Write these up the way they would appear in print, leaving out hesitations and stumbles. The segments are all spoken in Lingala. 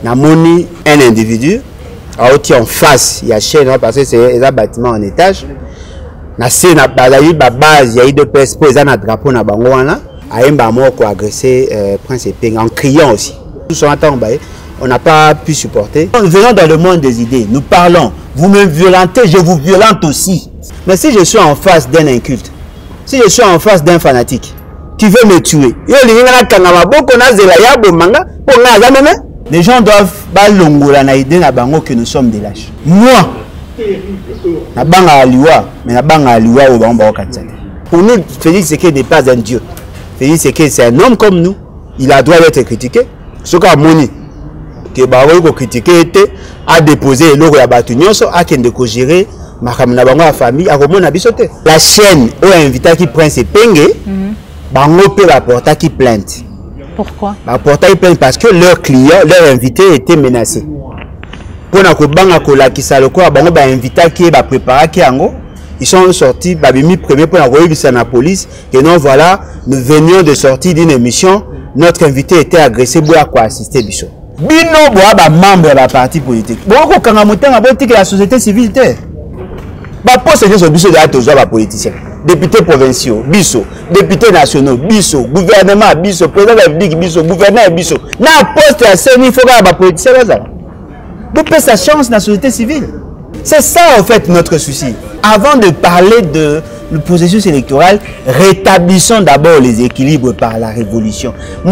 namoni un individu qui en face il y a chaîne parce que c'est un bâtiment en étage na se na bazali ba base ya IDPS pour ça na drapeau na bango wana ayemba moko agresser Prince Epenga en criant aussi. Tout son temps on n'a pas pu supporter. Nous venons dans le monde des idées, nous parlons, vous me violentez, je vous violente aussi. Mais si je suis en face d'un inculte, si je suis en face d'un fanatique qui veut me tuer, les gens doivent balongola na idée na bango que nous sommes des lâches. Moi, na banga aliwa, mais na banga aliwa au bango katsate. Pour nous, Félix Tshisekedi n'est pas un dieu. Félix Tshisekedi c'est un homme comme nous. Il a droit d'être critiqué. Ce qu'a moni que baroy ko critiquer était a déposé l'eau ya batu nyonso a kende ko gérer makamna bango la famille a komona bisote. La chaîne où invité qui Prince Epenga bango peut rapporter qui plainte. Pourquoi? Rapporter plainte parce que leur client, leur invité était menacé. Pour na ko banga ko la kisaloko bango ba invité qui ba préparer qui ango. Ils sont sortis, babimi premier pour la la police, et non voilà, nous venions de sortir d'une émission, notre invité était agressé pour assister Bicho. Bino boa ba membre de la partie politique. Bon ko kanga motanga politique la société civile te. Ba poste de Bicho de la ba politicien. Députés provinciaux, Bicho, députés nationaux, Bicho, gouvernement Bicho, président de la République Bicho, gouverneur Bicho. Na poste à CENI il faut ba politicien là. Pour payer sa chance dans la société civile. C'est ça en fait notre souci. Avant de parler de le processus électoral, rétablissons d'abord les équilibres par la révolution. Tant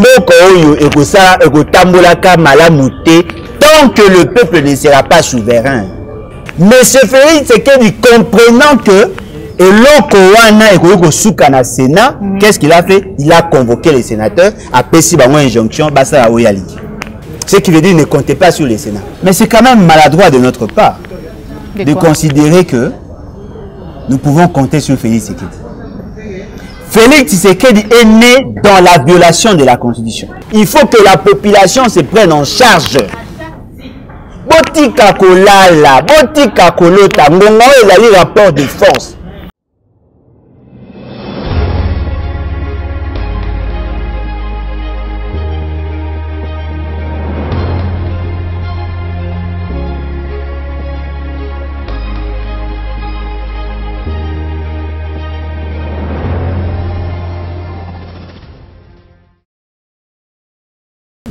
que le peuple ne sera pas souverain. Mais ce Félix Tshisekedi comprenant que Sénat, qu'est-ce qu'il a fait? Il a convoqué les sénateurs, a payé une injonction, ce qui veut dire ne comptez pas sur les Sénats. Mais c'est quand même maladroit de notre part de considérer que nous pouvons compter sur Félix Tshisekedi. Félix Tshisekedi est né dans la violation de la Constitution. Il faut que la population se prenne en charge. Botika kolala, botika kolota, ngonga ezali rapport de force.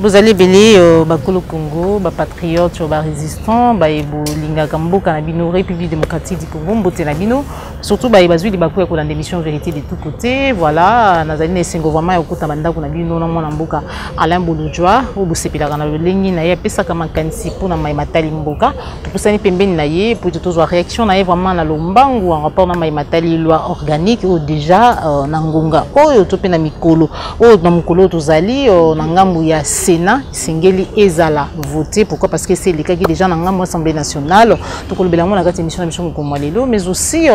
Vous allez belé bakolo Congo, ba patriote, ba résistant, ba ebo linga kambo kanabino République démocratique du Congo, mbote nabino, surtout ba ebazui libaku ya ko dans l'émission vérité de tous côtés. Voilà, nazali na sengo vraiment ya kota banda ko nabino na mona mboka Alain Bolujwa, obu sepila kana lengi na ye pesa kama kanisi pour na mai matali mboka. Tupusani pembeni na ye pour tout zo réaction na ye vraiment na lombangu en rapport na mai matali loi organique ou déjà na ngonga. Oyo tope na mikolo, o na mukolo tozali na ngambu ya Sénat, Singeli Ezala voté. Pourquoi? Parce que c'est les cas qui déjà dans l'Assemblée nationale. Donc le bilan la émission de Komalelo, mais aussi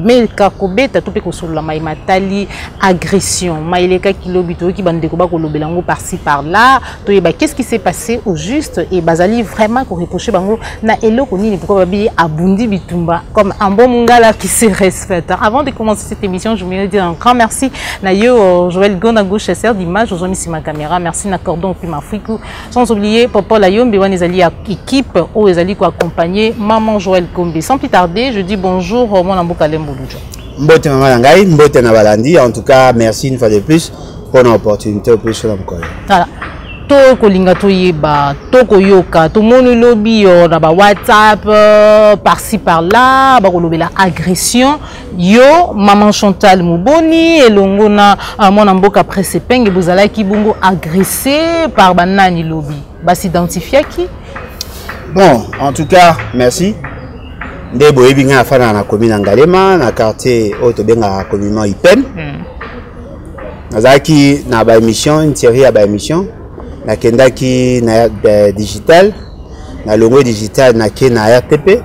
mais kakobeta tout peut sur la matali agression. Maïleka qui lobito qui bande koba ko lobelango par-ci par-là. To yeba qu'est-ce qui s'est passé au juste et bazali vraiment ko reprocher bango na eloko nini pourquoi babi abundi bitumba comme un bon mongala qui se respecte. Avant de commencer cette émission, je voudrais dire un grand merci na yo Joël Gondango chasseur d'images, aux amis sur ma caméra. Merci na cordon Afrique. Sans oublier Papa Layom Biwan Ezali équipe ou Ezali ko accompagner maman Joël Kombe. Sans plus tarder, je dis bonjour mon amboka Lembolujo. Mbote maman ngai, mbote na balandi. En tout cas, merci une fois de plus pour l'opportunité au plus sur la mkoyo. Voilà. To kolinga to yeba, to koyoka, to moni lobby na ba WhatsApp par-ci par-là, ba kolobela agression. Yo maman Chantal Muboni elongo na mon amboka Prince Epenga bozala ki bongo agressé par banani lobby. Ba s'identifier qui? Bon, en tout cas, merci. Ndebo ebinga afana na commune Ngalema na quartier Otobenga commune Ipen. Nazaki na ba émission, une série ya ba émission. Na kendaki na digital, na longo digital na ke na RTP,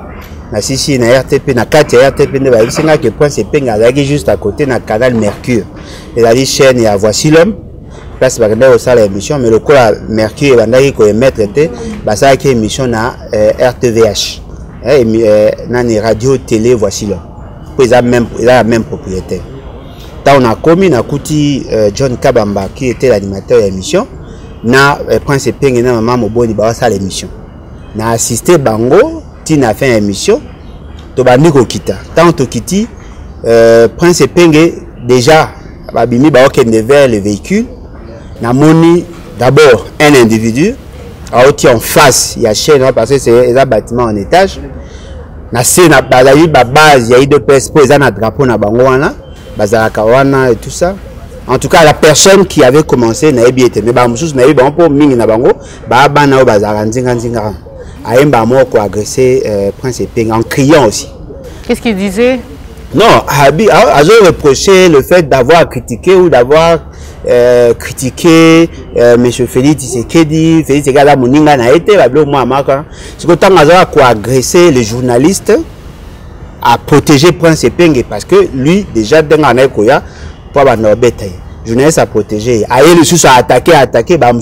na sisi na RTP na 4 RTP ne ba isinga que Prince Epenga azaki juste à côté na canal Mercure. Et la chaîne ya Voici l'homme. Place bakenda au salle émission mais le quoi Mercure bandaki ko émettre té basaki qui émission na RTVH. Nani radio télé Voici l'homme. Ils a la même propriétaire. Tant on a commis na kuti John Kabamba qui était l'animateur de l'émission. na Prince Penge na maman Moboni ba ça l'émission. Na assisté bango, ti na fait émission. To bandi ko kita. Tant to kiti Prince Penge déjà babimi ba okende vers le véhicule. Na moni d'abord un individu en face, il y a chaîne parce que c'est un bâtiment en étage. Na se na balayi ba base, il y a eu deux personnes pour un drapeau na bango wana, bazalaka wana et tout ça. En tout cas la personne qui avait commencé na ebi était mais ba mususu na ebi ba po mingi na bango, ba bana o bazala nzinga nzinga. Aemba moko agresser Prince Penge en criant aussi. Qu'est-ce qu'il disait? Non, Habi a reproché le fait d'avoir critiqué ou d'avoir critiqué M. Félix Tshisekedi, Félix Tshisekedi Moninga na été, c'est que tant a agressé les journalistes à protéger Prince Penge parce que lui déjà dans la Koya pour la bête, journaliste à protéger. Aïe le sous a attaqué, bah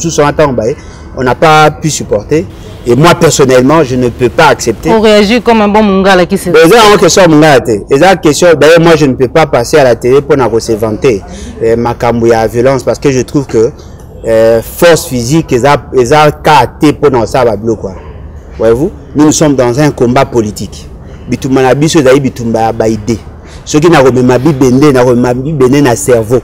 on n'a pas pu supporter. Et moi personnellement, je ne peux pas accepter. Pour réagir comme un bon mongala qui s'est. Question, moi je ne peux pas passer à la télé pour se vanter ma cambouille violence parce que je trouve que force physique, ils ont caractère pour nous ça va bloquer. Voyez-vous, nous sommes dans un combat politique. Bitumana biso zaï bitumba baïdé. Ceux qui n'ont pas bendé, n'ont pas bendé na cerveau.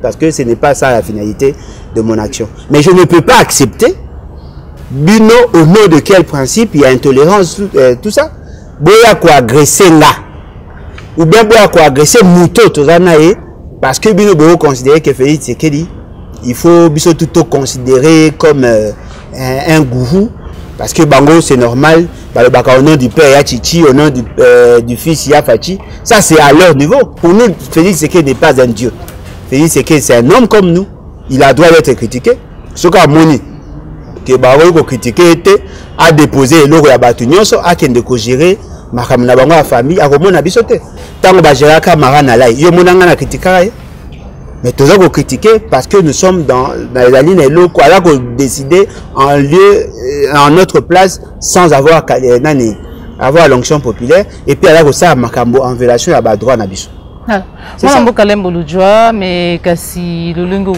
Parce que ce n'est pas ça la finalité de mon action. Mais je ne peux pas accepter, Bino, au nom de quel principe il y a intolérance, tout ça. Boya quoi agresser là. Ou bien boya quoi agresser Mouto, parce que Bino Boyo considérer que Félix Tshisekedi, il faut Biso tout considérer comme un gourou. Parce que Bango c'est normal, au nom du père Yachichi, au nom du fils Yafachi, ça c'est à leur niveau. Pour nous, Félix Tshisekedi n'est pas un dieu. Félix Tshisekedi c'est un homme comme nous, il a droit d'être critiqué. Ce qu'a Moni, que Bango critiqué était, a déposé l'eau à Batunyoso, a qu'un de gérer, Makamna Bango la famille, a Romon a bisoté. Tant que Bajeraka Marana là, Yomonanga a critiqué. Mais tous ont critiqué parce que nous sommes dans la ligne et l'eau, quoi, là, qu'on décider en lieu, en notre place, sans avoir l'onction populaire, et puis là, ça, Makambo, en violation, à droit, Nabiso. Moi, je mais kasi le lingo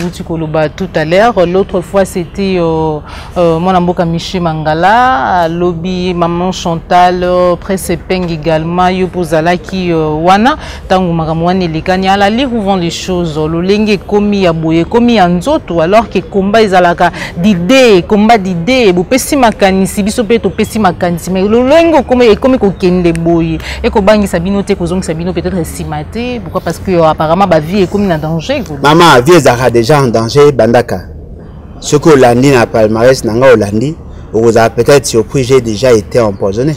tout à l'heure. L'autre fois, c'était mon amboka Miché Mangala, lobby maman Chantal, Prince Penge également, Yopozala qui wana tangu makamwani lekani ala lire où vont les choses. Le lingue commis à boye, commis en zoto, alors que combat izalaka d'idées, combat d'idées, bu pesi makanisi, biso peto pesi makanisi, mais le lingo comme ko kende boye, et ko bangi sabino te ko zong sabino peut-être estimaté. Pourquoi? Parce que apparemment ma vie est comme en danger. Maman, la vie est déjà en danger, Bandaka. Ce que Hollandi n'a pas le palmarès, Nanga Hollandi, vous avez peut-être surpris, j'ai déjà été empoisonné.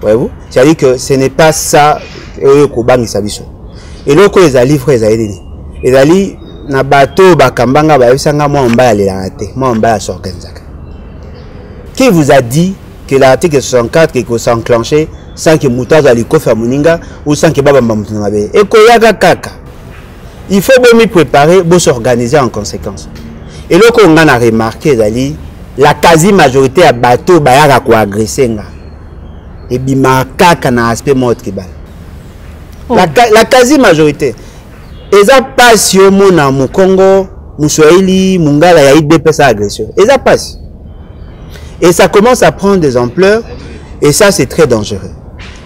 Voyez-vous? C'est-à-dire que ce n'est pas ça que Bangi Sabiso. Et là, quand ils ont livré, ils ont aidé. Ils ont dit, na bateau, bakambanga, baïsanga, moi, on va aller la rater. Moi, on va la sortir. Qui vous a dit que l'article 64 qui s'est enclenché sans que Moutaza Likofa Moninga ou sans que Baba Mamoutunabe. Et Koyaga Kaka. Il faut bien préparer, bien s'organiser en conséquence. Et là, qu'on a remarqué, la quasi-majorité à bateau, Bayara ko agressé. Et bima Kaka na aspect mort qui bal. La quasi-majorité. Et ça passe au Mona, au Congo, Moussoaili, Mungala, il y a eu des personnes agressions. Et ça passe. Et ça commence à prendre des ampleurs. Et ça, c'est très dangereux.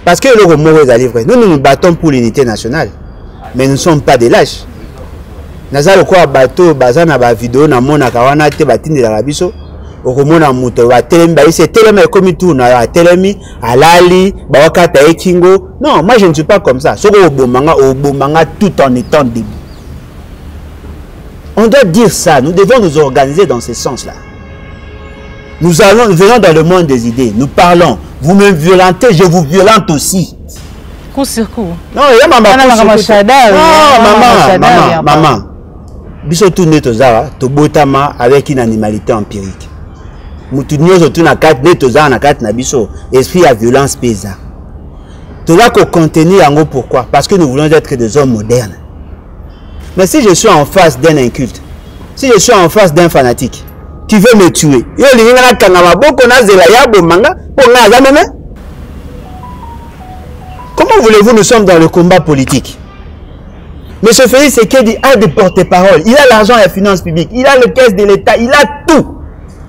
Parce que le Romo est livré. Nous nous battons pour l'unité nationale. Mais nous ne sommes pas des lâches. Nazal quoi bateau, bazana ba vidéo na mona kawana te batinde la rabiso. Au Romo na muto ba telemi ba c'est telemi comme tout na telemi alali ba wakata ekingo. Non, moi je ne suis pas comme ça. Soko obomanga tout en étant debout. On doit dire ça, nous devons nous organiser dans ce sens-là. Nous venons dans le monde des idées, nous parlons. Vous me violentez, je vous violente aussi. Coup sur coup. Non, il y a maman. Bisotou netoza, tobotama avec une animalité empirique. Moutounio surtout na carte netoza na carte na biso, esprit à violence pesa. Tout là qu'on contenir en gros pourquoi? Parce que nous voulons être des hommes modernes. Mais si je suis en face d'un inculte, si je suis en face d'un fanatique, tu veux me tuer. Comment voulez-vous, nous sommes dans le combat politique. M. Félix Tshisekedi a des porte-parole. Il a l'argent et la finance publique. Il a le caisse de l'État. Il a tout.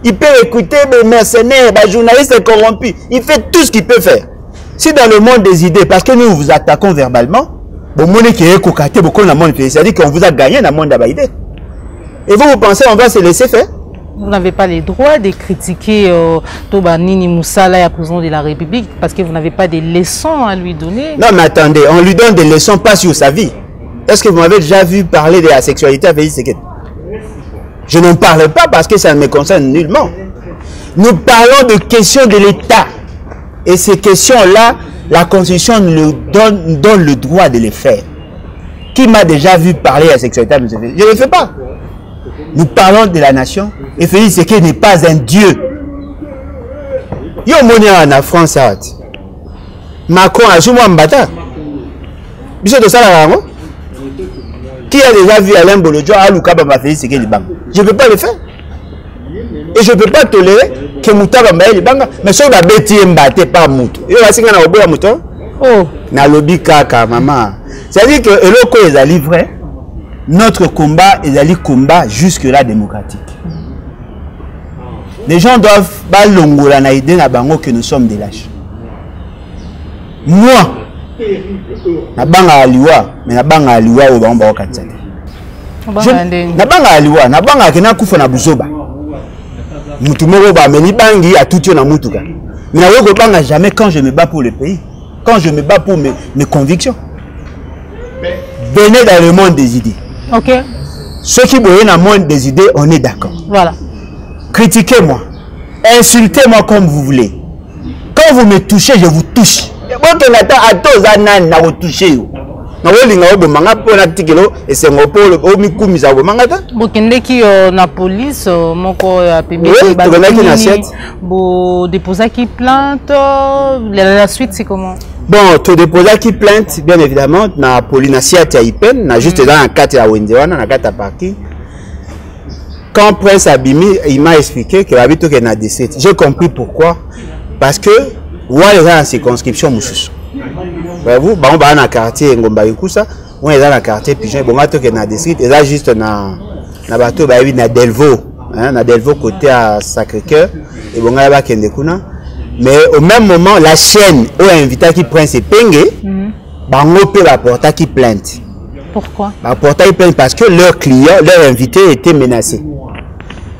Il peut écouter les mercenaires, les journalistes corrompus. Il fait tout ce qu'il peut faire. Si dans le monde des idées, parce que nous vous attaquons verbalement, c'est-à-dire qu'on vous a gagné dans le monde des idées. Et vous pensez qu'on va se laisser faire? Vous n'avez pas le droit de critiquer Tobanini Moussala, la président de la République, parce que vous n'avez pas des leçons à lui donner. Non, mais attendez, on lui donne des leçons pas sur sa vie. Est-ce que vous m'avez déjà vu parler de la sexualité à Félix Tshisekedi? Je n'en parle pas parce que ça ne me concerne nullement. Nous parlons de questions de l'État. Et ces questions-là, la Constitution nous donne le droit de les faire. Qui m'a déjà vu parler de la sexualité à M. Félix? Je ne le fais pas. Nous parlons de la nation. Et Félix Tshisekedi n'est pas un dieu. Yo moni en France, Macron a joué un bâtard. Qui a déjà vu Alain Bolodjo à Lukaba Félix Tshisekedi Bang? Je ne peux pas le faire. Et je ne peux pas tolérer que Moutaba Maël Banga, mais si on a bêti mbaté par Moutou. Et on va signer au bout de Mouton. Oh, na lobby kaka maman. C'est-à-dire que eloko ezali vrai. Notre combat ezali combat jusque-là démocratique. Les gens doivent balongola na idée na bango que nous sommes des lâches. Moi, na banga aliwa, mais na banga aliwa au bango ba katsate. Na banga aliwa, na banga kena kufa na buzoba. Mutumoko ba meni bangi a tout na mutuka. Mais na woko banga jamais quand je me bats pour le pays, quand je me bats pour mes convictions. Venez dans le monde des idées. OK. Ceux qui boivent dans le monde des idées, on est d'accord. Voilà. Critiquez-moi. Insultez-moi comme vous voulez. Quand vous me touchez, je vous touche. Quand on attend à tous anan na vous toucher. Na wolinga obo manga pona tikelo et c'est ngopolo o mikumisa bo manga ta. Bokende ki na police moko ya pembe ba. Bo déposer qui plainte, la suite c'est comment? Bon, tu déposes qui plainte, bien évidemment, na Polinacia Tiaïpen, na juste dans un cadre à Wendewana, na cadre à Parki. Quand Prince Abimi, il m'a expliqué que l'habitude est dans district. J'ai compris pourquoi. Parce que, on est dans la circonscription Moussous. Voyez-vous, on va dans le quartier Ngomba Yikusa, on est dans le quartier Pigeon, on va dans le district, et là, juste dans le bateau, on a Delvaux, na Delvaux côté à Sacré-Cœur, et on va dans Kendekuna. Mais au même moment, la chaîne où invité qui prend ses pingues, bango peut apporter qui plainte. Pourquoi? Apporter plainte parce que leurs clients, leurs invités étaient menacés.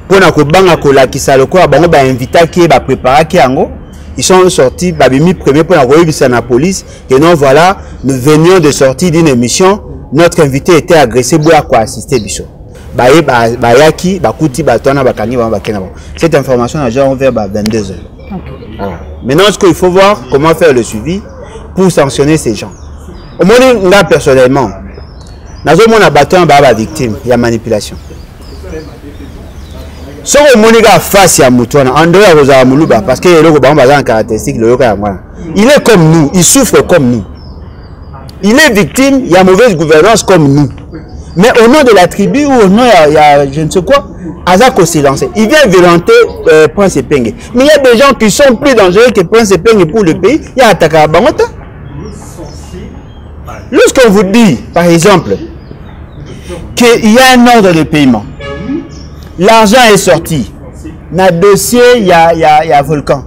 Pour na ko banga ko la kisaloko bango ba invité qui ba préparer qui ango, ils sont sortis ba bimi premier pour na ko yebisa na police que non voilà, nous venions de sortir d'une émission, notre invité était agressé pour quoi assister biso. Ba yaki ba kuti ba tona ba kangi ba kena. Cette information a déjà ouvert ba 22h. Voilà. Maintenant, ce qu'il faut voir, comment faire le suivi pour sanctionner ces gens. Au moins, là, personnellement, nous avons abattu un baba victime, il y a manipulation. Si on a face à Moutouana, André Rosa Moulouba, parce qu'il est un caractéristique, il est comme nous, il souffre comme nous. Il est victime, il y a mauvaise gouvernance comme nous. Mais au nom de la tribu ou au nom, il y a je ne sais quoi, Azako s'est lancé. Il vient violenter Prince Epenge. Mais il y a des gens qui sont plus dangereux que Prince Epenge pour le pays. Il y a Ataka Bangota. Lorsqu'on vous dit, par exemple, qu'il y a un ordre de paiement, l'argent est sorti. Dans le dossier, il y a Volcan.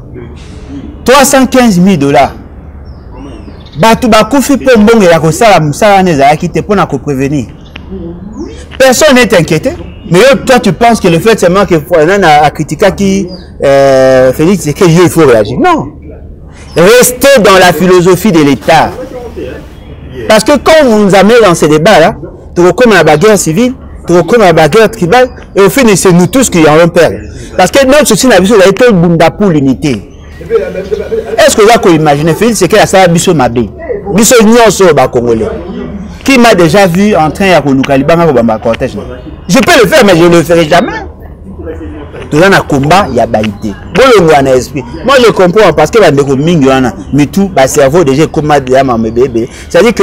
315 000 $. Batu bakufi po mbongo ya kosala musala neza qui te pour na prévenir. Personne n'est inquiété. Mais toi, tu penses que le fait seulement que Fouanan a critiqué qui Félix, c'est qu'il faut réagir. Non. Restez dans la philosophie de l'État. Parce que quand vous nous amenez dans ces débats-là, tu reconnais la bagarre civile, tu reconnais la bagarre tribale, et au final, c'est nous tous qui en perdre. Parce que notre souci n'a pas été bunda pour l'unité. Est-ce que vous avez imaginé Félix, c'est qu'il a ça biso mabé, biso nyonso ba congolais. Qui m'a déjà vu en train à Kouloukalibanga pour ma cortège? Je peux le faire, mais je ne le ferai jamais. Tout dans un combat, il y a baïté. Bon, le esprit. Moi, je comprends parce que mais tout, le cerveau déjà comme ma bébé. C'est-à-dire que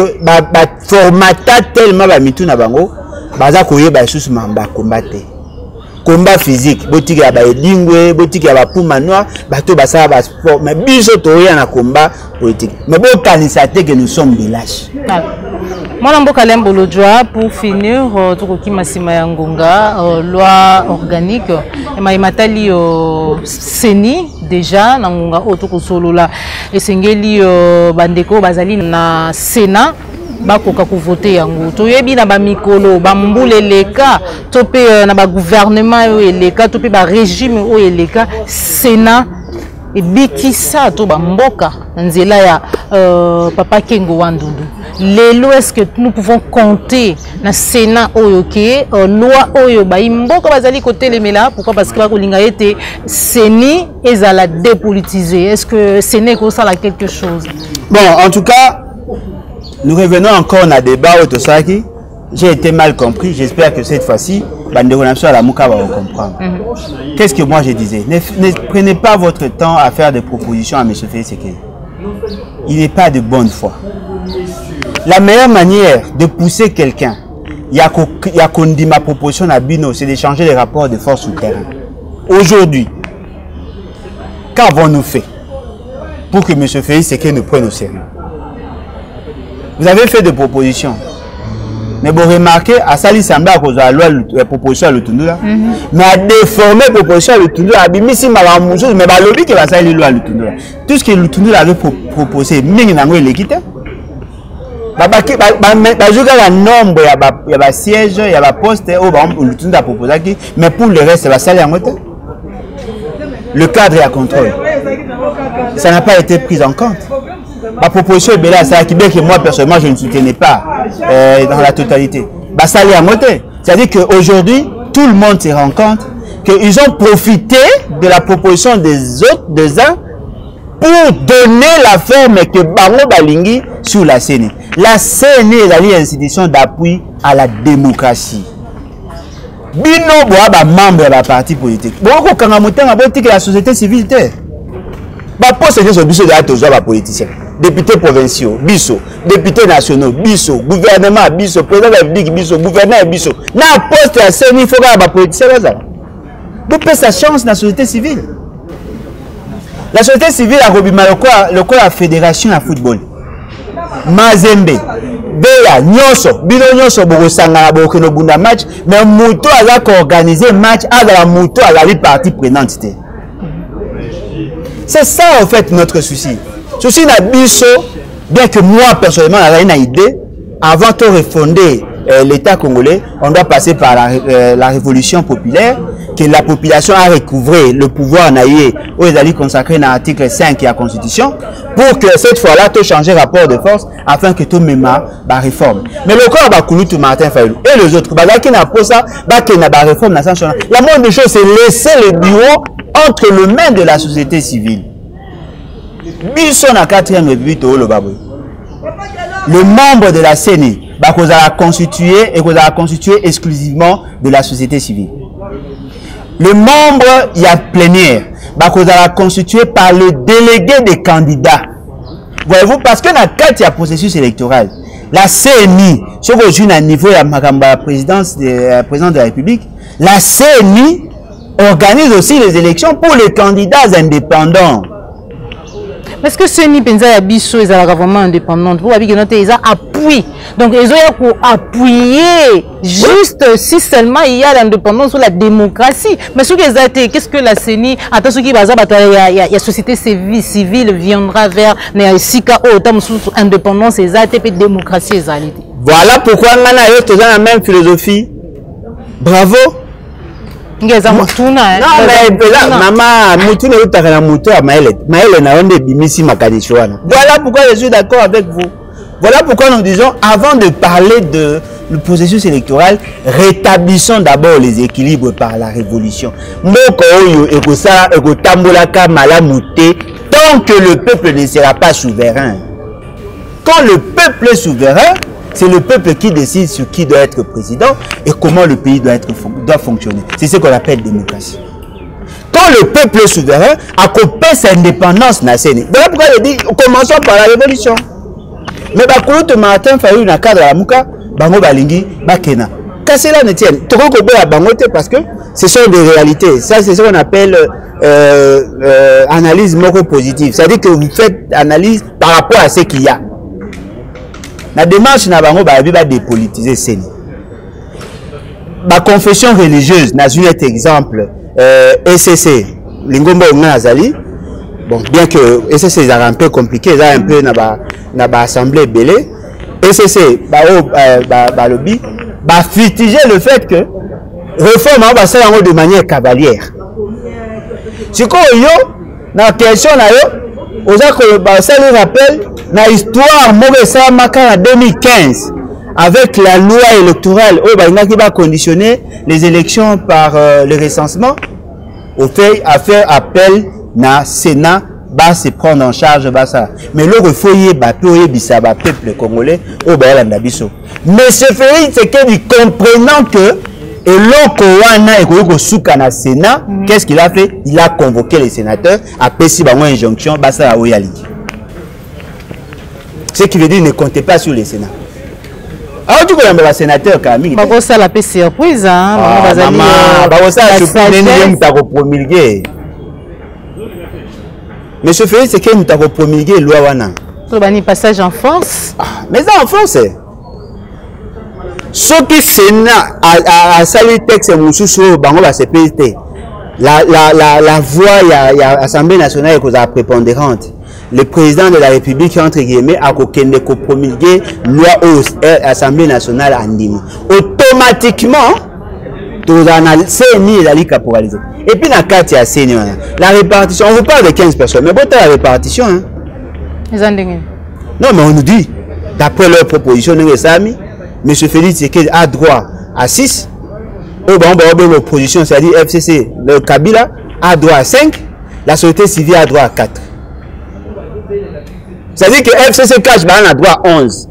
formata tellement mitou na bango, baza koye ba sous mamba combattre. combat physique boutique ya ba lingwe boutique ya ba puma noir bato basala ba sport mais biso to ya combat politique mais bon kanisa te que nous sommes des lâches. Moi mboka Lembolo Joa pour finir tukoki masima ya ngonga loi organique et matali seni déjà na ngonga otoko solola esengeli bandeko bazali na Sénat bakoka ko voter yango toyebi na ba mikolo ba mbule leka topé na ba gouvernement yo eleka topé ba régime o eleka Sénat et bikisa to ba mboka nzela ya papa Kengo Wandundu. Lelo est-ce que nous pouvons compter na Sénat oyoke loi oyo ba mboka bazali côté lemela pourquoi parce que ba kolinga été Séni ezala dépolitisé est-ce que Séné ko sala quelque chose? Bon, en tout cas nous revenons encore à débat au Tosaki. J'ai été mal compris. J'espère que cette fois-ci, Banderonapso à la Mouka va comprendre. Qu'est-ce que moi je disais? Ne prenez pas votre temps à faire des propositions à M. Félix Sekedi. Il n'est pas de bonne foi. La meilleure manière de pousser quelqu'un, il y a qu'on dit ma proposition à Bino, c'est de changer les rapports de force sur le terrain. Aujourd'hui, qu'avons-nous fait pour que M. Félix Sekedi nous prenne au sérieux? Vous avez fait des propositions. Mais vous remarquez, à Sali Samba, à cause de la loi, la proposition à l'Utundula, mais à déformer la proposition à l'Utundula, à Bimisi Malamoussou, mais à l'objet que va salir la loi à l'Utundula. Tout ce que l'Utundula avait proposé, Ming Nango et l'équité, il y a un nombre, il y a un siège, il y a un poste, l'Utundula a proposé, mais pour le reste, ça va salir en côté. Le cadre est à contrôle. Ça n'a pas été pris en compte. Ma proposition est belle, c'est que moi personnellement je ne soutenais pas dans la totalité. C'est-à-dire qu'aujourd'hui, tout le monde se rend compte qu'ils ont profité de la proposition des autres, des uns, pour donner la forme que Bango Balingi sur la CENI. La CENI est une institution d'appui à la démocratie. Bino boa membre de la parti politique. Beaucoup quand on la société civile. Poste que biso de toujours les politiciens, députés provinciaux, biso, députés nationaux, biso, gouvernement, biso, président de la République, biso, gouverneur, biso. Na poste à CENI, il faut que les politiciens vous payez sa chance dans la société civile. La société civile a rebima le quoi la fédération à football. Mazembe, Beya, Nyoso, Bino Nyoso, Borosanga, Borokeno Bunda match, mais Mouto a organisé match à la Mouto à la partie prenante. C'est ça en fait notre souci. Souci n'a biso, bien que moi personnellement j'ai une idée, avant de refonder l'État congolais, on doit passer par la révolution populaire, que la population a recouvré le pouvoir naïe, où ils allaient consacrer dans l'article 5 de la Constitution, pour que cette fois-là, tout changer rapport de force, afin que tout même la réforme. Mais le corps va couler tout Martin Fayulu et les autres, qui n'a pas ça, qui n'a pas réforme, la moindre des choses, c'est laisser le bureau entre les mains de la société civile. Biso na 4e République, le membre de la CENI va constituer exclusivement de la société civile. Le membre il y a plénière va constitué par le délégué des candidats. Voyez-vous, parce que dans le cadre il y a processus électoral, la CENI, si vous jouez à niveau de la présidence président de la République, la CENI organise aussi les élections pour les candidats indépendants. Est-ce que CENI pensa ya biso est vraiment indépendante pour avec notre ils appui donc ils ont appuyer juste si seulement il y a l'indépendance sur la démocratie mais ce qu'ils ont qu'est-ce que la CENI attends ce qui va il y a société civile viendra vers na sika autant sous indépendance et ATP démocratie ezalité. Voilà pourquoi on a eu la même philosophie. Bravo. Non, mais maman, voilà pourquoi je suis d'accord avec vous. Voilà pourquoi nous disons, avant de parler de le processus électoral, rétablissons d'abord les équilibres par la révolution. Tant que le peuple ne sera pas souverain. Quand le peuple est souverain, c'est le peuple qui décide sur qui doit être président et comment le pays doit fonctionner. C'est ce qu'on appelle démocratie. Quand le peuple est souverain, à couper sa indépendance nationale. Voilà pourquoi je dis, commençons par la révolution. Mais quand Martin Fayulu na cadre la Mouka, bango balingi bakena. Kassela ne tienne. Toko ko ba bango te parce que Ce sont des réalités. Ça, c'est ce qu'on appelle analyse positive. C'est-à-dire que vous faites analyse par rapport à ce qu'il y a. La démarche n'a pas dépolitiser CENI. Ma confession religieuse, n'a un exemple, SCC, Lingomba Nazali. Bon, bien que SCC est un peu compliqué, c'est un peu dans l'assemblée belé. SCC, lobby, fustiger le fait que réforme va se faire de manière cavalière. Si vous dans la question, vous avez rappel, dans l'histoire, en 2015, avec la loi électorale, qui va conditionner les élections par le recensement, au fait à faire appel na Sénat va se prendre en charge ça. Mais le refoyer peuple congolais au Bayalabiso. Mais ce fait c'est qu'il comprenant que et l'Okowana et Souka na Sénat, qu'est-ce qu'il a fait? Il a convoqué les sénateurs à Pessi Bango injonction basa à Oyali. Ce qui veut dire ne comptez pas sur les sénats. Alors tu connais le sénateur Camille. Bah ça la paix surprise hein. Maman, bah ça je peux promulguer. Mais ce fait c'est que nous t'avons promulgué loi wana. So bani passage en force. Mais ça en force. Ce qui Sénat a salué texte Moussou bango va se péter. La voix il y a Assemblée nationale qui est prépondérante. Le président de la République entre guillemets a promulgué loi à l'Assemblée nationale en Ndimi. Automatiquement tout CENI est allé caporaliser. Et puis dans le cas de CENI, la répartition, on vous parle de 15 personnes, mais bon, la répartition. Hein. Non, mais on nous dit, d'après leur proposition, M. Félix Tshisekedi a droit à 6. L'opposition, c'est-à-dire FCC, le Kabila, a droit à 5. La société civile a droit à 4. C'est-à-dire que FCC Cash a droit à 11.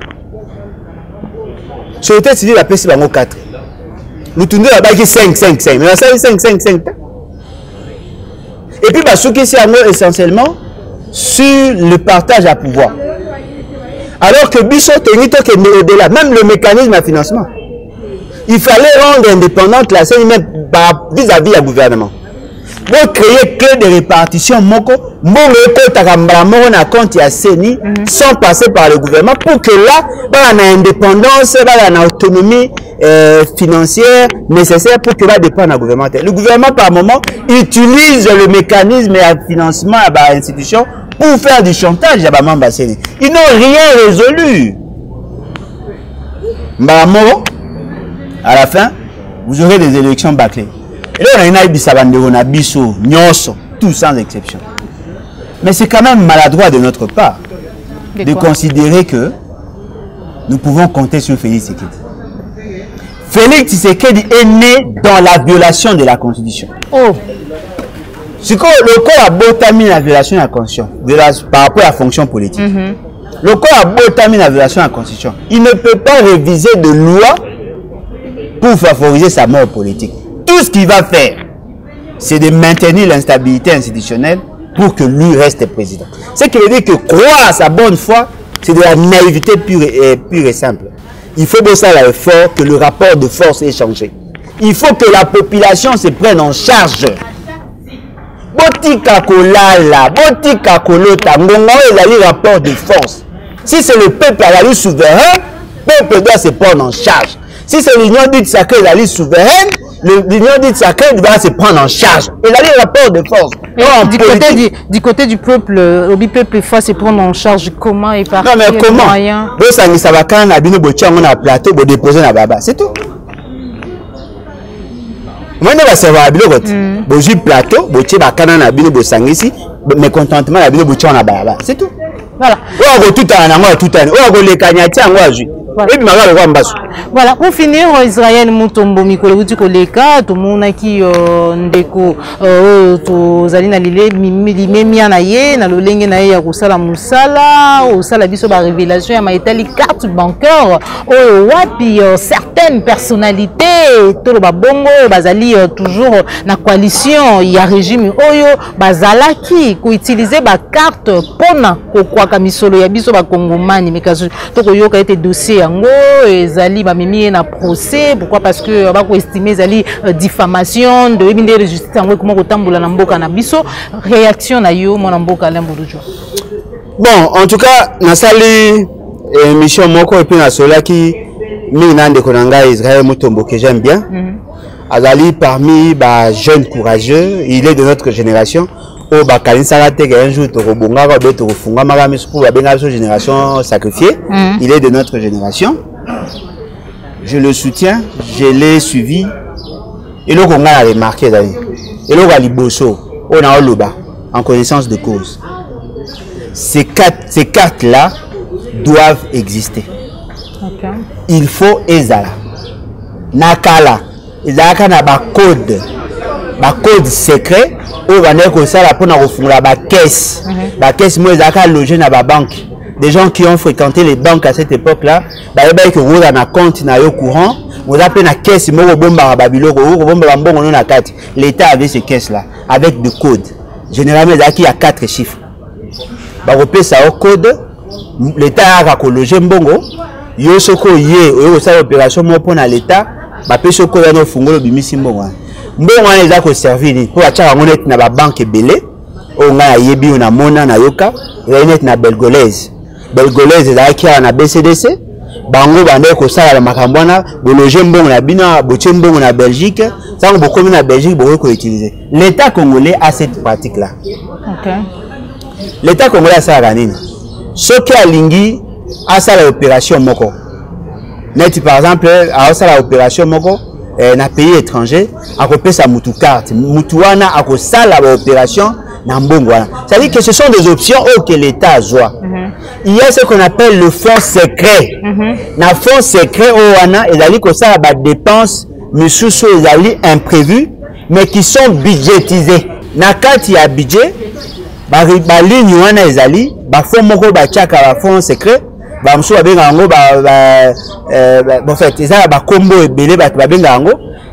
La société civile a payé 4. Nous tournons là-bas qui 5. Mais ça, 5. Et puis, ce qui est essentiellement sur le partage à pouvoir. Alors que Bissot est au-delà, même le mécanisme à financement. Il fallait rendre indépendante la CENI vis-à-vis du gouvernement. Pour créer clé de répartition, compte à CENI sans passer par le gouvernement pour que là, on a indépendance, on a autonomie financière nécessaire pour que va dépendre du gouvernement. Le gouvernement, par moment, utilise le mécanisme de financement à l'institution pour faire du chantage à Mamba CENI. Ils n'ont rien résolu. À la fin, vous aurez des élections bâclées. Et là, on a un biso, tout sans exception. Mais c'est quand même maladroit de notre part de considérer que nous pouvons compter sur Félix Tshisekedi. Félix Tshisekedi est né dans la violation de la Constitution. Oh. C'est que le corps a botamé la violation de la Constitution par rapport à la fonction politique. Le corps a botamé la violation de la Constitution. Il ne peut pas réviser de loi pour favoriser sa mort politique. Tout ce qu'il va faire, c'est de maintenir l'instabilité institutionnelle pour que lui reste président. Ce qui veut dire que croire à sa bonne foi, c'est de la naïveté pure et simple. Il faut de ça l'effort que le rapport de force ait changé. Il faut que la population se prenne en charge. Botika kolala, botika kolota, ngonga ezali rapport de force. Si c'est le peuple à la souverain, le peuple doit se prendre en charge. Si c'est l'union dite sacrée ezali souveraine, l'union dite sacrée doit se prendre en charge. Et là, les rapports de force. Du côté du peuple, le peuple il faut se prendre en charge comment et par non, mais comment moyen. Ça va quand on a plateau, on déposer la baba. C'est tout. Moi, je vais savoir le plateau, mécontentement, c'est tout. Voilà. Voilà, pour finir, Israël Mutombo Mikolo Koleka, tout le monde qui ndeko tozali lile mimia na ye na lolenge na ye ya kusala musala osala biso ba révélation ya maitali carte bancaire wapi certaines personnalités to ba bongo bazali toujours na coalition ya régime oyo bazalaki ko utiliser ba carte pona ko kwaka misolo ya biso ba kongomani mekazo to ko yoka ete dossier yango ezali bamemi na procès. Pourquoi? Parce que bako estimer ezali diffamation de ebinde de justice yango comment kotambola na mboka na biso. Réaction na yo mona mboka Lemboudou. Bon, en tout cas, nasali émission moko et puis na sola qui Minande Konanga Israël Mutombo que j'aime bien. Azali parmi les jeunes courageux, il est de notre génération. Au Bakali Sarate un jour Torobonga va beto funga magamis pour la génération sacrifiée. Il est de notre génération. Je le soutiens, je l'ai suivi. Et le Conga a remarqué d'ailleurs. Et le Galiboso, on a Oloba en connaissance de cause. Ces cartes-là doivent exister. Okay. Il faut Ezala. Nakala. Ezala na ba code secret. Ou va que ça la pour na refunga ba caisse. Ba caisse moi ezala logé na ba banque. Des gens qui ont fréquenté les banques à cette époque-là, ba yeba que vous na compte na yo courant, vous appelez na caisse mo bomba ba biloko, bomba mbongo na carte. L'État avait ces caisses-là avec des codes. Généralement il y a 4 chiffres. Ba repé ça au code, l'État a cologé mbongo. Yo soko ye oyo ça opération mo pour na l'état ba peso ko ya no fungolo bimisi mbongo mbongo wana eza ko servir pour acha ngone na ba banque belé o nga yebi na mona na yoka ya net na belgolaise eza ki na BCDC bango bande ko sala makambo wana bologer mbongo na bina boche mbongo na Belgique ça beaucoup na Belgique beaucoup ko utiliser l'état congolais a cette pratique là. OK. L'état congolais a ça nini soki alingi à ça l'opération moko. Net par exemple à ça l'opération moko na pays étranger à copier sa mutu carte mutuana à ko ça l'opération na mbongo wana. Ça veut dire que ce sont des options que l'État a joie. Il y a ce qu'on appelle le fonds secret. Na fonds secret wana ezali ko ça ba dépenses misusu ezali imprévues mais qui sont budgétisées. Na kati ya budget ba ligne wana ezali ba fonds moko ba tchaka ba fonds secret. En fait,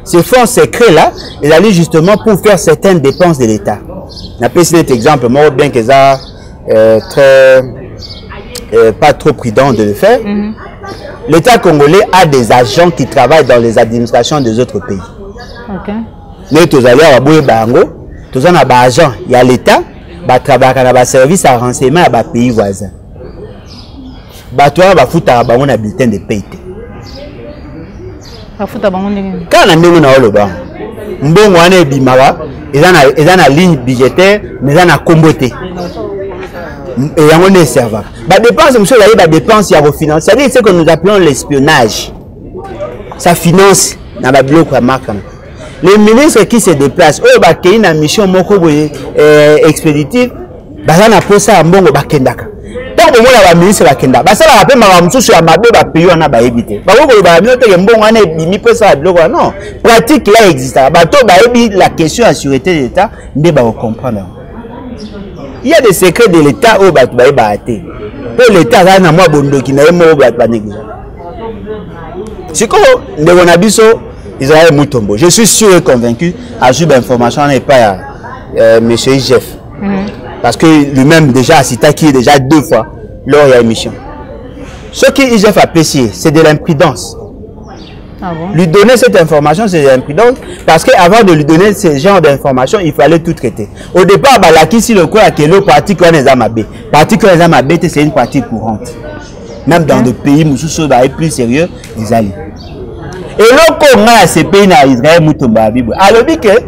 ces fonds secrets là, ils allaient justement pour faire certaines dépenses de l'État. On appelle cet exemple, moi bien que ça très pas trop prudent de le faire. L'État congolais a des agents qui travaillent dans les administrations des autres pays. Mais tous allez à Boye Bango, tous en a agents. Il y a l'État, bah travaille dans le service à renseignement à pays voisins. Batouara ba futa ba ngona bulletin de paie. Ba futa ba ngona. Kana ndenge na oloba. Mbongo wana ebimaka ezana ligne budgétaire mais ezana komboté. Et yango ne serva. Ba dépense monsieur ba dépense ya refinance. C'est-à-dire ce que nous appelons l'espionnage. Ça finance na ba biloko ya marque. Les ministres qui se déplacent oyo ba kei na mission moko boye expéditive bazana posa mbongo bakendaka. Tant que moi la ministre la kenda ba ça la rappelle ma mususu ya mabe ba payo na ba éviter ba ko ba mino te mbongo wana bimi posa biloko non pratique là existe ba to ba ebi la question de sécurité de l'État nde ba comprendre. Il y a des secrets de l'État au ba ba até pour l'État là na moi bondoki na mo ba négliger. Siko ndeko na biso Israël Mutombo, je suis sûr et convaincu à Jube information n'est pas monsieur Jeff. Parce que lui-même déjà a cité qui est déjà 2 fois lors de l'émission. Ce qui IGF a apprécié, c'est de l'imprudence. Ah bon? Lui donner cette information, c'est de l'imprudence. Parce qu'avant de lui donner ce genre d'informations, il fallait tout traiter. Au départ, la si le quoi que le parti qu'on les a mabé. Parti qu'on les a mabé, c'est une pratique courante. Même dans des pays où les plus sérieux, ils allaient. Et là, quand on a ces pays dans Israël, alors que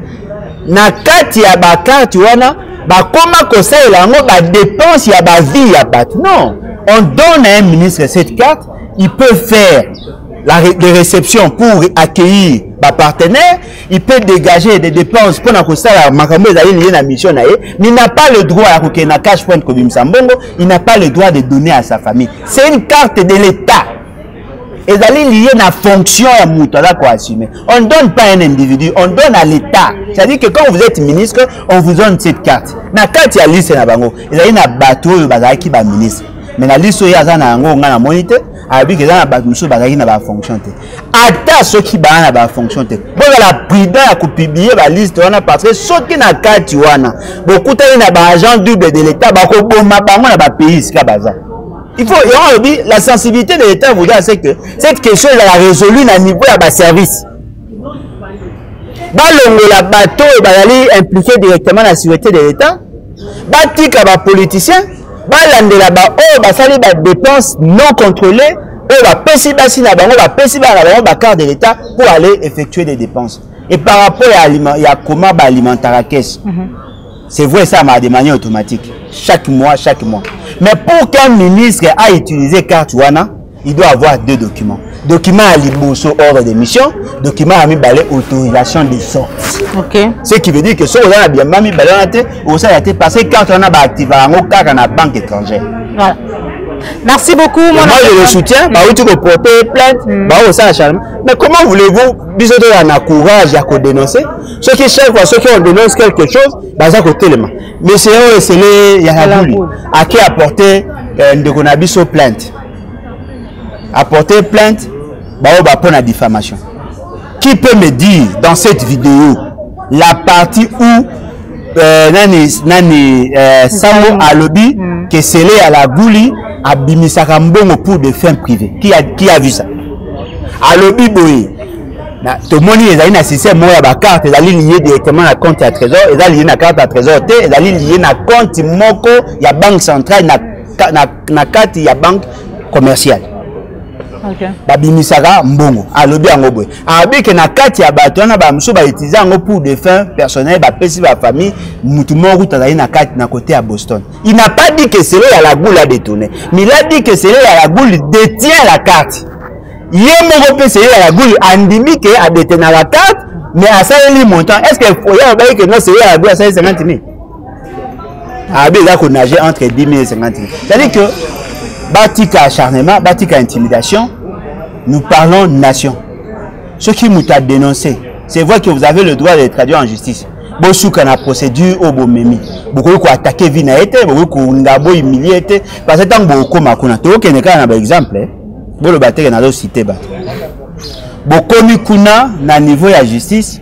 na kati ya bakati wana ba koma kosa elango ba dépense ya ba vie ya bat. Non, on donne à un ministre cette carte, il peut faire des réceptions pour accueillir ba partenaire, il peut dégager des dépenses pour na kosa la makambo ezali lié na mission na ye, mais il n'a pas le droit à koke na cash point ko bimisa mbongo, il n'a pas le droit de donner à sa famille. C'est une carte de l'État. Et d'aller lier la fonction à Moutala quoi assumer. On ne donne pas à un individu, on donne à l'État. C'est-à-dire que quand vous êtes ministre, on vous donne cette carte. Na carte ya liste na bango. Il y a une bateau bazaki ba ministre. Mais la liste ya za na ngo nga na monité, abi que za na bateau muso bazaki na ba fonction te. Ata ceux qui ba na ba fonction te. Bon la prudent à publier la liste wana parce que ceux qui na carte wana, beaucoup na ba agent double de l'État ba ko boma bango na ba pays ska baza. Il faut, la sensibilité de l'État voudrait que cette question est résolue à niveau de la service. La bateau est impliqué directement dans la sécurité de l'État. Batika les politiciens, les dépenses non contrôlées, la carte de l'État pour aller effectuer des dépenses. Et par rapport à comment alimenter la caisse, c'est vrai ça de manière automatique. Chaque mois. Mais pour qu'un ministre ait utilisé carte Wana, il doit avoir 2 documents. Document à l'Iboso ordre de mission, document à Mibalé autorisation de sortie. Ce qui veut dire que si on a bien mis Balé, on a passé carte on a activé en cas dans la banque étrangère. Voilà. Merci beaucoup. Moi je le soutiens, tu peux porter plainte, mais comment voulez-vous, bisous on a courage à dénoncer? Ceux qui chaque fois, ceux qui ont dénoncé quelque chose, ça côté le mais c'est il y a la boule à qui apporter de Nabiso plainte. Apporter plainte, pour la diffamation. Qui peut me dire dans cette vidéo la partie où Samo Alobi que c'est à la Gouli à Bimisakambongo pour des fins privées. Qui a vu ça? Alobi Boy. Tout le monde est nécessaire moi la carte est liée directement à compte à trésor, est liée à carte à trésor, est liée à compte moko ya banque centrale na carte ya banque commerciale. Babimisaka mbongo alobi yango boy abi ke na kati ya bato na ba muso ba utiliser yango pour des fins personnelles ba pesi ba famille mutu moko tazali na kati na côté à Boston. Il n'a pas dit que c'est là la goule a détourné, mais il a dit que c'est là la goule détient la carte. Il est moko pe c'est là la goule andimi que a détenir la carte mais à ça il montant est-ce que faut y avoir que non c'est là la goule à 50 000 abi là qu'on nager entre 10 000 et 50 000. C'est-à-dire que Batika acharnement, Batika intimidation, nous parlons nation. Ce qui nous a dénoncé, c'est vrai que vous avez le droit de traduire en justice. Beaucoup de la procédure au Bomemi. Beaucoup de attaquer Vinaete, beaucoup de humilier. Parce que tant beaucoup de makuna, tout le monde a un exemple. Beaucoup de batailles dans la cité. Beaucoup de kuna na niveau de la justice.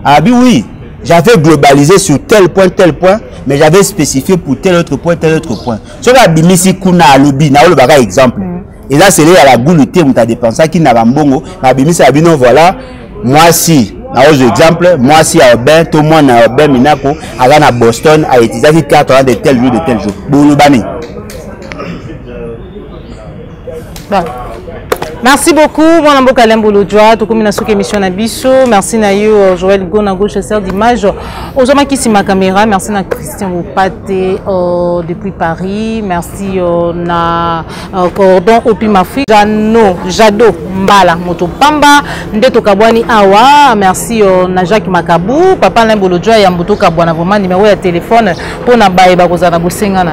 Ah oui, j'avais globalisé sur tel point, mais j'avais spécifié pour tel autre point. Ce que Bimisi kuna alobi, na le exemple. Et là c'est là la goule tu as dépensé qui n'a pas bongo. Na Bimisi abino voilà, moi si, na exemple, moi si à Aubin, tout le monde à Aubin Minako, à Boston, à utiliser qui carte de tel jour. Boulubani. Merci beaucoup, mon ambo Kalembo Lodjoa, tout comme une émission Nabiso. Merci Nayo, Joël Gonago, chasseur d'images. Aujourd'hui, qui c'est ma caméra. Merci à Christian Wopate depuis Paris. Merci na Cordon Opimafri. Jado Mbala, Moto Pamba, Ndeto Kabwani Awa. Merci na Jacques Makabou, Papa Lembo Lodjoa et Amboto Kabwana. Vraiment, numéro de téléphone pour Nabaïba Kozana Bosenga.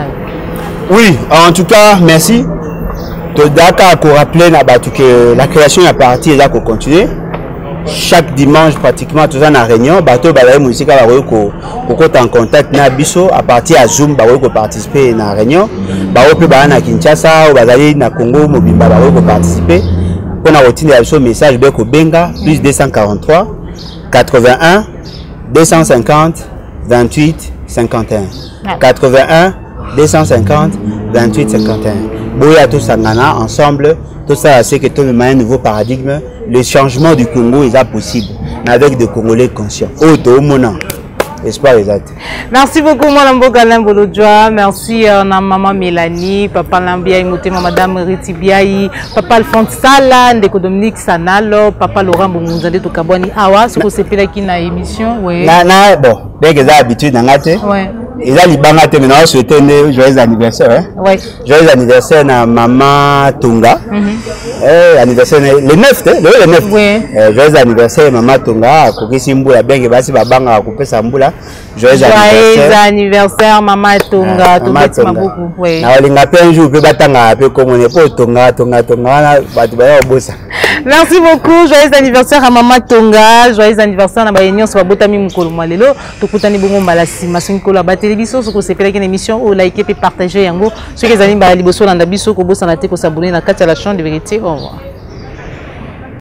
Oui, en tout cas, merci. D'accord, pour rappeler que la création est partie et là qu'on continue. Chaque dimanche pratiquement tout ça en réunion, bateau balaye musique à en contact na biso à partir à Zoom pour participer à la réunion. Bawo pe ba na Kinshasa ou bazali na Congo mobimba pour participer. Pour la routine de message de Benga plus 243 81 250 28 51 81 250 28 51. Boya tout ça ensemble, tout ça c'est que tout le un nouveau paradigme, le changement du Congo est possible avec des Congolais conscients. Espoir exact. Merci beaucoup mon Galembo Lodjoa, merci à maman Mélanie, papa Lambia Imotema, madame Ritibiaï, papa Alphonse Sala, Ndeko Dominique Sanalo, papa Laurent Bomunzande to Kabwani Awa, ce que c'est pela qui na émission, ouais. Bon, dès que ça habitude ngate. Ouais. Et là, les bangas te maintenant souhaiter un joyeux anniversaire. Hein? Oui. Joyeux anniversaire à maman Tonga. Anniversaire le 9, le 9. Oui. Joyeux anniversaire maman Tonga. À Koki Simboula, bien que basi babanga à couper Samboula. Joyeux anniversaire maman Tonga. Merci beaucoup. Oui. Na olinga pe un jour pe batanga pe comme on est pas Tonga. Merci beaucoup. Joyeux anniversaire à maman Tonga. Joyeux anniversaire à Bayenion sur Botami Mukolo Malelo. Tukutani bongo malasi masinkola télévision ce que c'est une émission ou liker et partager yango ce que les amis ba liboso landa biso ko bosa na te ko s'abonner na kati ya la chaîne de vérité. Au revoir.